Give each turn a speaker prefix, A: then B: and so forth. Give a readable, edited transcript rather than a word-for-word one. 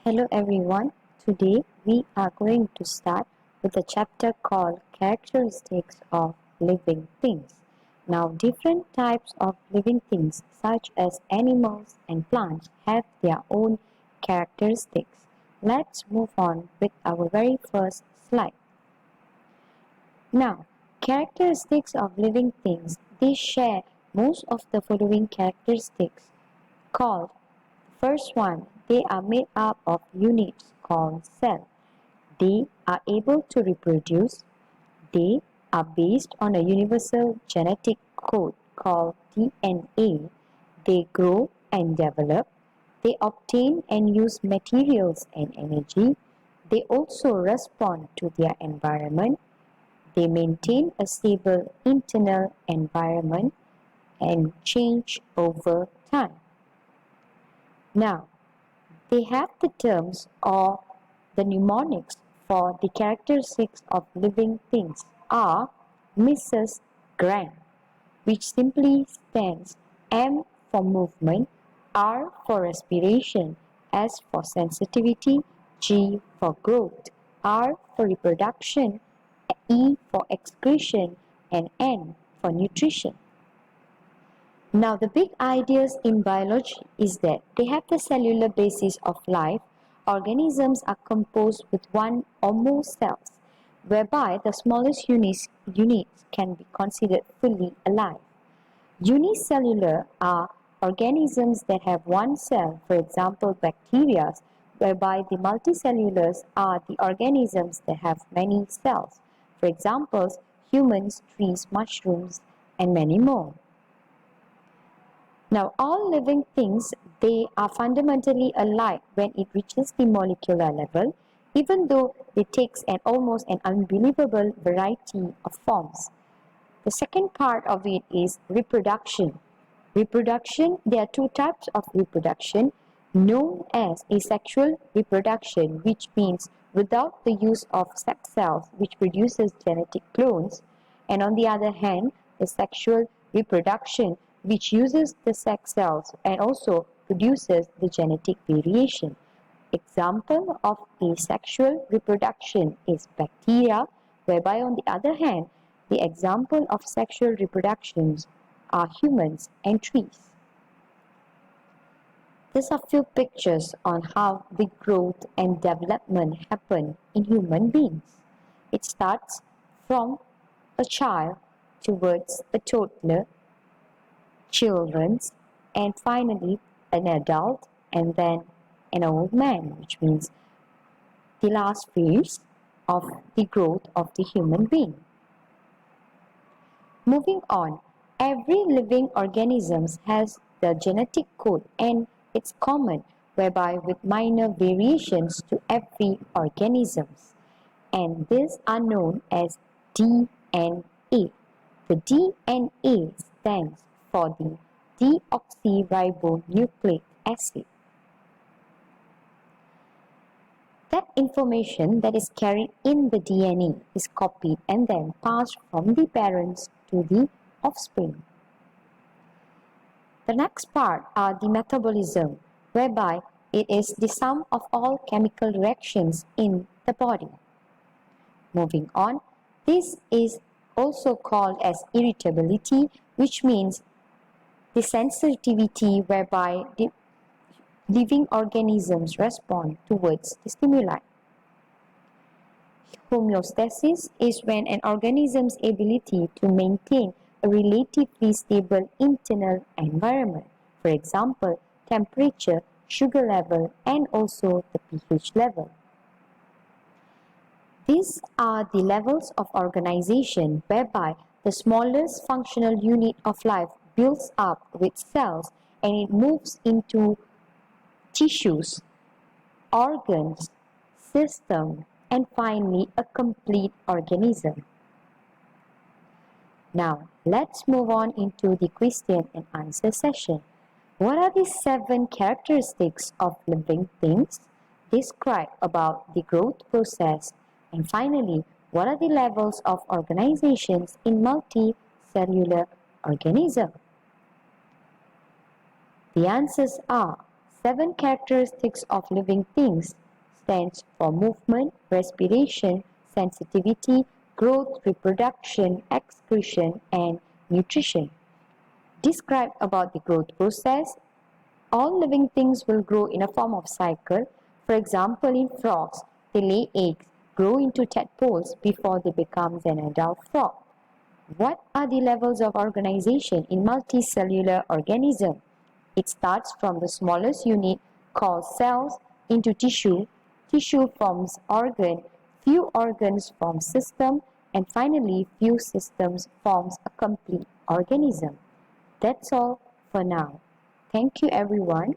A: Hello everyone. Today we are going to start with a chapter called Characteristics of Living Things. Now, different types of living things such as animals and plants have their own characteristics. Let's move on with our very first slide. Now, characteristics of living things, they share most of the following characteristics called first one, they are made up of units called cell. They are able to reproduce. They are based on a universal genetic code called DNA. They grow and develop. They obtain and use materials and energy. They also respond to their environment. They maintain a stable internal environment and change over time. Now, they have the terms or the mnemonics for the characteristics of living things are Mrs. Grant, which simply stands M for movement, R for respiration, S for sensitivity, G for growth, R for reproduction, E for excretion, and N for nutrition. Now, the big ideas in biology is that they have the cellular basis of life. Organisms are composed with one or more cells, whereby the smallest units can be considered fully alive. Unicellular are organisms that have one cell, for example, bacteria, whereby the multicellulars are the organisms that have many cells, for example, humans, trees, mushrooms, and many more. Now, all living things, they are fundamentally alike when it reaches the molecular level, even though it takes an almost an unbelievable variety of forms. The second part of it is reproduction. Reproduction, there are two types of reproduction, known as asexual reproduction, which means without the use of sex cells, which produces genetic clones, and on the other hand, the sexual reproduction, which uses the sex cells and also produces the genetic variation. Example of asexual reproduction is bacteria, whereby on the other hand, the example of sexual reproductions are humans and trees. These are few pictures on how the growth and development happen in human beings. It starts from a child towards a toddler, children, and finally an adult, and then an old man, which means the last phase of the growth of the human being. Moving on, every living organism has the genetic code and it's common, whereby with minor variations to every organism, and these are known as DNA. The DNA stands for the deoxyribonucleic acid. That information that is carried in the DNA is copied and then passed from the parents to the offspring. The next part are the metabolism, whereby it is the sum of all chemical reactions in the body. Moving on, this is also called as irritability, which means the sensitivity whereby the living organisms respond towards the stimuli. Homeostasis is when an organism's ability to maintain a relatively stable internal environment, for example, temperature, sugar level, and also the pH level. These are the levels of organization whereby the smallest functional unit of life builds up with cells and it moves into tissues, organs, system, and finally a complete organism. Now, let's move on into the question and answer session. What are the 7 characteristics of living things? Describe about the growth process. And finally, what are the levels of organizations in multicellular organism? The answers are 7 characteristics of living things stands for movement, respiration, sensitivity, growth, reproduction, excretion, and nutrition. Describe about the growth process. All living things will grow in a form of cycle. For example, in frogs, they lay eggs, grow into tadpoles before they become an adult frog. What are the levels of organization in multicellular organism? It starts from the smallest unit called cells into tissue. Tissue forms organ, few organs form system, and finally few systems forms a complete organism. That's all for now. Thank you everyone.